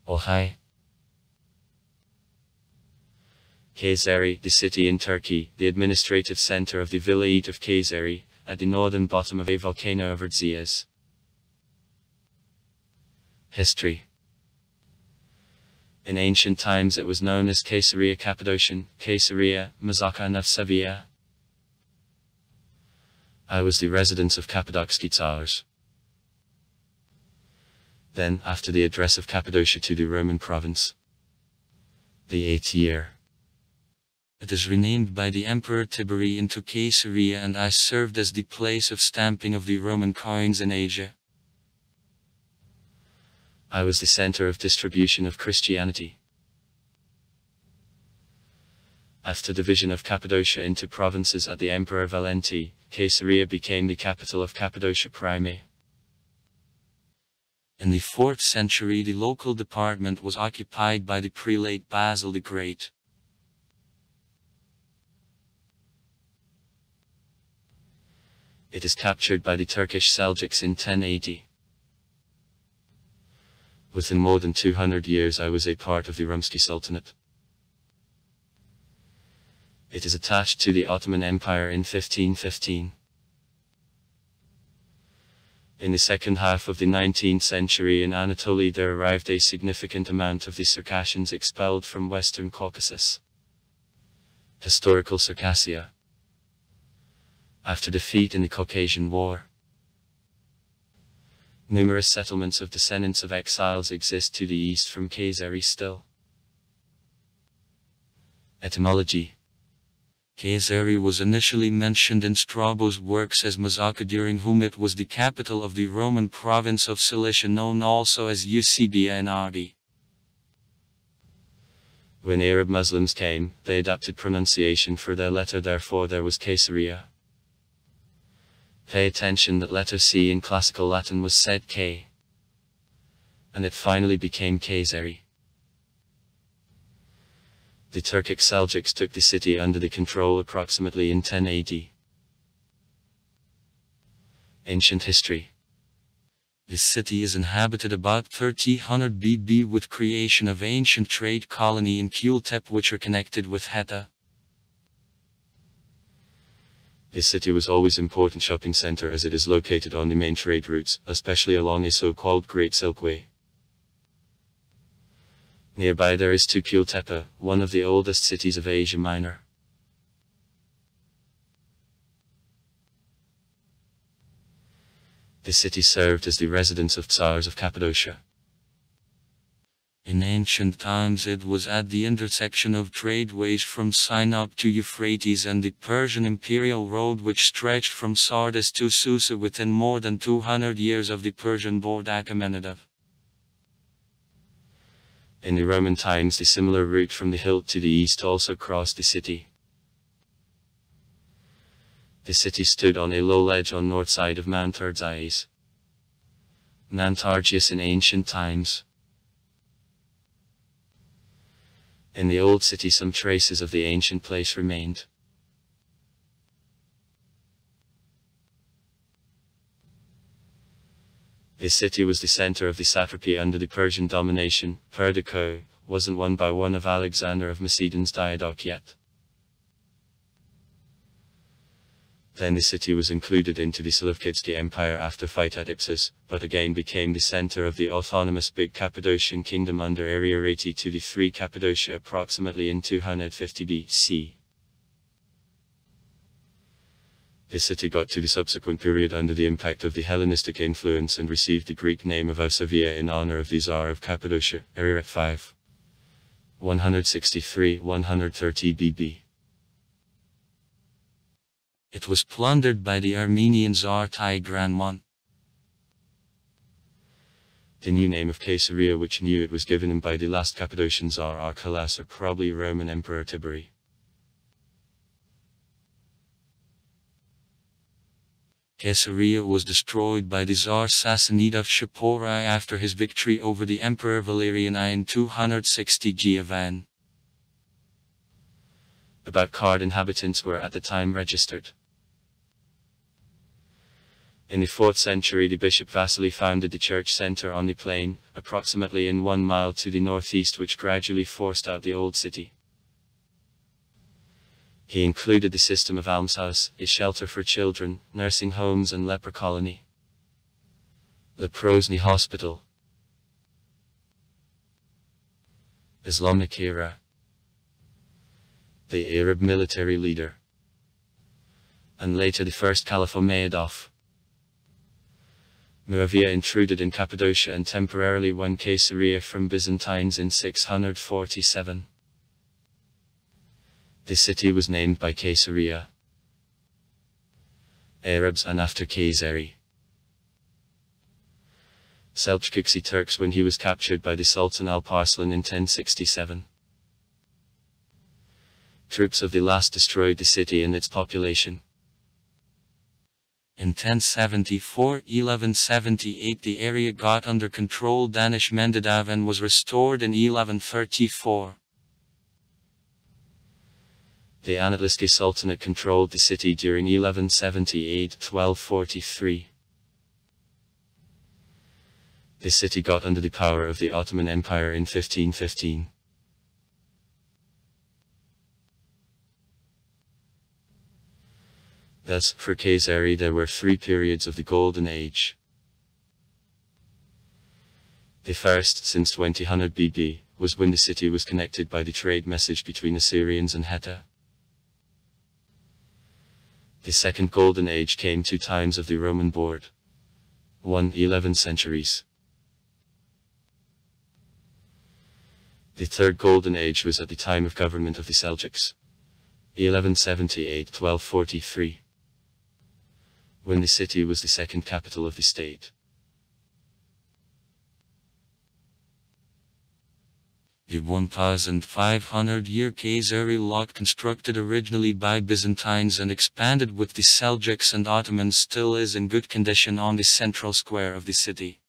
Olhay. Kayseri, the city in Turkey, the administrative center of the vilayet of Kayseri, at the northern bottom of a volcano of Erdzias. History. In ancient times it was known as Kayseria Cappadocian, Kayseria, Mazaka Nefseviya. I was the residence of Cappadocsky Tsars. Then, after the address of Cappadocia to the Roman province, the 8th year, it is renamed by the Emperor Tiberi into Kayseria, and I served as the place of stamping of the Roman coins in Asia. I was the center of distribution of Christianity. After division of Cappadocia into provinces at the Emperor Valenti, Kayseria became the capital of Cappadocia Prime. In the 4th century the local department was occupied by the prelate Basil the Great. It is captured by the Turkish Seljuks in 1080. Within more than 200 years I was a part of the Rumsky Sultanate. It is attached to the Ottoman Empire in 1515. In the second half of the 19th century in Anatolia there arrived a significant amount of the Circassians expelled from Western Caucasus. Historical Circassia. After defeat in the Caucasian War, numerous settlements of descendants of exiles exist to the east from Kayseri still. Etymology. Kayseri was initially mentioned in Strabo's works as Mazaka, during whom it was the capital of the Roman province of Cilicia, known also as Eusebia and Agi. When Arab Muslims came, they adapted pronunciation for their letter, therefore there was Kayseria. Pay attention that letter C in classical Latin was said K, and it finally became Kayseri. The Turkic Seljuks took the city under the control approximately in 1080. Ancient history. This city is inhabited about 1300 BB with creation of ancient trade colony in Kultepe which are connected with Hetta. This city was always an important shopping center as it is located on the main trade routes, especially along a so-called Great Silkway. Nearby there is Kultepe, one of the oldest cities of Asia Minor. The city served as the residence of Tsars of Cappadocia. In ancient times it was at the intersection of tradeways from Sinop to Euphrates and the Persian imperial road which stretched from Sardis to Susa within more than 200 years of the Persian board Achaemenid. In the Roman times the similar route from the hilt to the east also crossed the city. The city stood on a low ledge on north side of Mount Erdzias. Mount Erdzias in ancient times. In the old city some traces of the ancient place remained. This city was the center of the satrapy under the Persian domination. Perdico wasn't won by one of Alexander of Macedon's Diadoch yet. Then the city was included into the Seleucid Empire after fight at Ipsus, but again became the center of the autonomous Big Cappadocian Kingdom under Ariarete to the Three Cappadocia approximately in 250 BC. The city got to the subsequent period under the impact of the Hellenistic influence and received the Greek name of Eusebia in honor of the Tsar of Cappadocia, Ariaret 5. 163-130 BB. It was plundered by the Armenian Tsar Tigran I. The new name of Kayseria, which knew it was given him by the last Cappadocian Tsar Archelaus, or probably Roman Emperor Tiberi. Kayseria was destroyed by the Tsar Sassanid of Shaporai after his victory over the Emperor Valerian I in 260 Giovan. About card inhabitants were at the time registered. In the 4th century, the Bishop Vasily founded the church center on the plain, approximately in 1 mile to the northeast, which gradually forced out the old city. He included the system of almshouse, a shelter for children, nursing homes and leper colony. Leprosy Hospital. Islamic era. The Arab military leader, and later the first Caliph Umayyad of Muawiyah intruded in Cappadocia and temporarily won Kayseri from Byzantines in 647. The city was named by Kayseri Arabs and after Kayseri. Seljuqi Turks when he was captured by the Sultan Alparslan in 1067. Troops of the last destroyed the city and its population. In 1074-1178 the area got under control Danish Mendadav and was restored in 1134. The Anatolian Sultanate controlled the city during 1178-1243. The city got under the power of the Ottoman Empire in 1515. Thus, for Kayseri there were 3 periods of the Golden Age. The first, since 2000 BB, was when the city was connected by the trade message between Assyrians and Hetta. The second Golden Age came 2 times of the Roman board. 11 centuries. The third Golden Age was at the time of government of the Seljuks. 1178-1243. When the city was the second capital of the state. The 1500-year Kayseri lot constructed originally by Byzantines and expanded with the Seljuks and Ottomans still is in good condition on the central square of the city.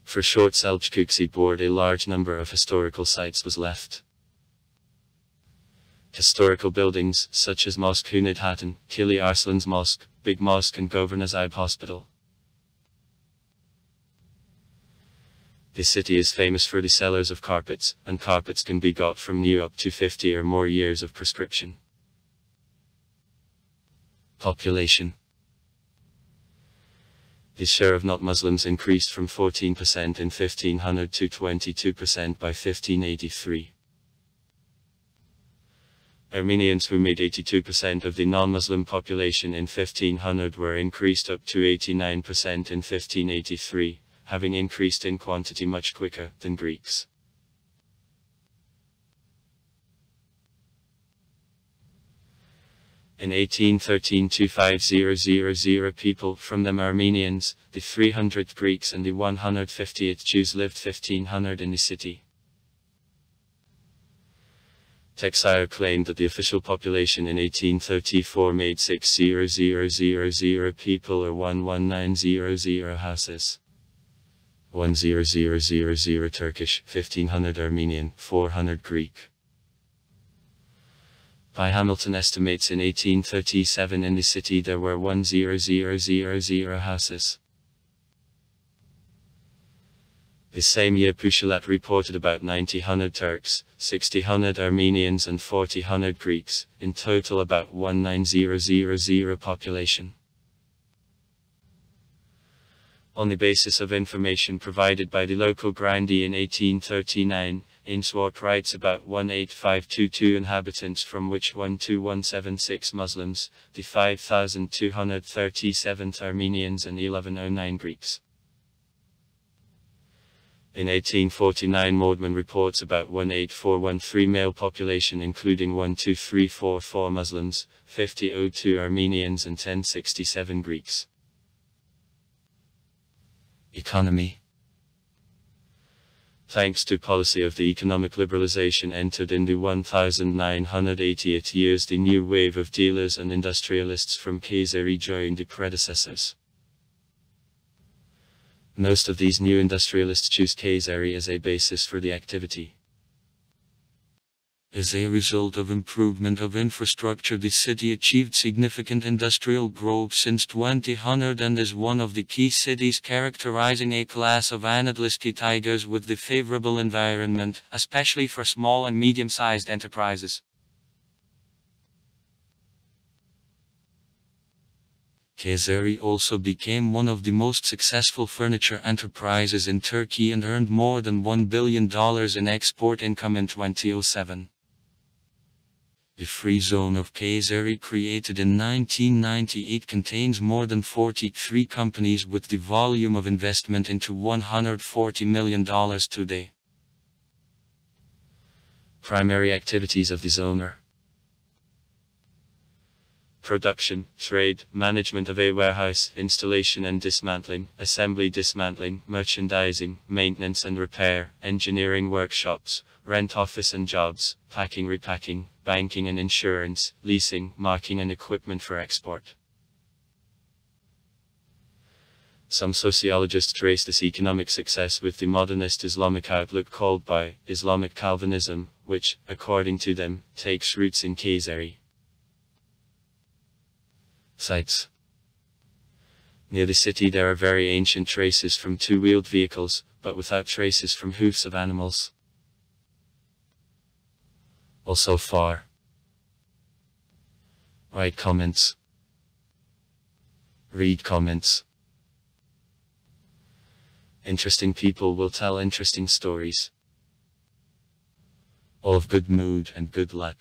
For short Seljuqi board a large number of historical sites was left. Historical buildings, such as Mosque Hunid Hatun, Kili Arslan's Mosque, Big Mosque and Governor Ayub Hospital. The city is famous for the sellers of carpets, and carpets can be got from new up to 50 or more years of prescription. Population. The share of not Muslims increased from 14% in 1500 to 22% by 1583. Armenians, who made 82% of the non-Muslim population in 1500, were increased up to 89% in 1583, having increased in quantity much quicker than Greeks. In 1813 250,000 people, from them Armenians, the 300 Greeks and the 150th Jews lived 1500 in the city. Texire claimed that the official population in 1834 made 60,000 people or 119,000 houses. 100,000 Turkish, 1500 Armenian, 400 Greek. By Hamilton estimates in 1837 in the city there were 100,000 houses. The same year Pushalat reported about 90,000 Turks, 60,000 Armenians and 40,000 Greeks, in total about 19,000 population. On the basis of information provided by the local grandee in 1839, Ainsworth writes about 18522 inhabitants, from which 12176 Muslims, the 5237th Armenians and 1109 Greeks. In 1849 Maudman reports about 18413 male population including 12344 Muslims, 5002 Armenians and 1067 Greeks. Economy. Thanks to policy of the economic liberalization entered in the 1988 years, the new wave of dealers and industrialists from Kayseri joined the predecessors. Most of these new industrialists choose Kayseri as a basis for the activity. As a result of improvement of infrastructure, the city achieved significant industrial growth since 2000 and is one of the key cities characterizing a class of analytic tigers with the favorable environment, especially for small and medium-sized enterprises. Kayseri also became one of the most successful furniture enterprises in Turkey and earned more than $1 billion in export income in 2007. The Free Zone of Kayseri, created in 1998, contains more than 43 companies with the volume of investment into $140 million today. Primary activities of the zoner: production, trade, management of a warehouse, installation and dismantling, assembly, dismantling, merchandising, maintenance and repair, engineering workshops, rent office and jobs, packing, repacking, banking and insurance, leasing, marking and equipment for export. Some sociologists trace this economic success with the modernist Islamic outlook called by Islamic Calvinism, which, according to them, takes roots in Kayseri. Sites. Near the city there are very ancient traces from two-wheeled vehicles, but without traces from hoofs of animals. Also far. Write comments. Read comments. Interesting people will tell interesting stories. All of good mood and good luck.